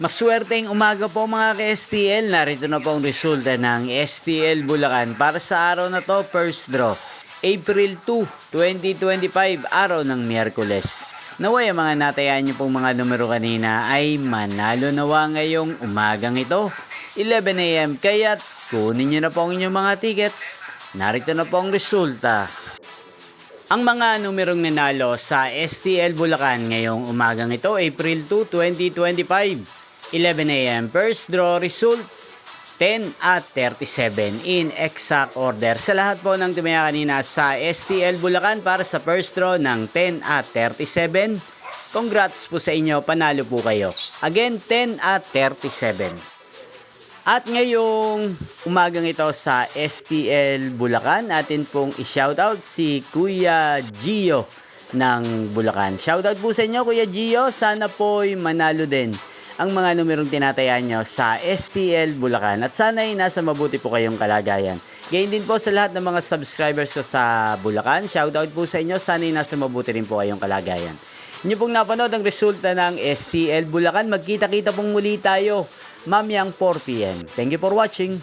Maswerteng umaga po mga ka-STL. Narito na po ang resulta ng STL Bulacan para sa araw na to, first draw. April 2, 2025, araw ng Miyerkules. Naway ang mga natayan nyo pong mga numero kanina ay manalo nawa ngayong umagang ito, 11 AM. Kaya't kunin nyo na po ang inyong mga tickets. Narito na po ang resulta. Ang mga numerong nanalo sa STL Bulacan ngayong umagang ito, April 2, 2025, 11 AM. First draw result, 10 at 37 in exact order. Sa lahat po ng tumaya kanina sa STL Bulacan para sa first draw ng 10 at 37, congrats po sa inyo, panalo po kayo. Again, 10 at 37. At ngayong umagang ito sa STL Bulacan, atin pong i-shoutout si Kuya Gio ng Bulacan. Shoutout po sa inyo, Kuya Gio. Sana po'y manalo din ang mga numerong tinataya nyo sa STL Bulacan. At sana'y nasa mabuti po kayong kalagayan. Gayon din po sa lahat ng mga subscribers ko sa Bulacan. Shoutout po sa inyo. Sana'y nasa mabuti rin po kayong kalagayan. Inyo pong napanood ang resulta ng STL Bulacan. Magkita-kita pong muli tayo mamayang 4 PM. Thank you for watching.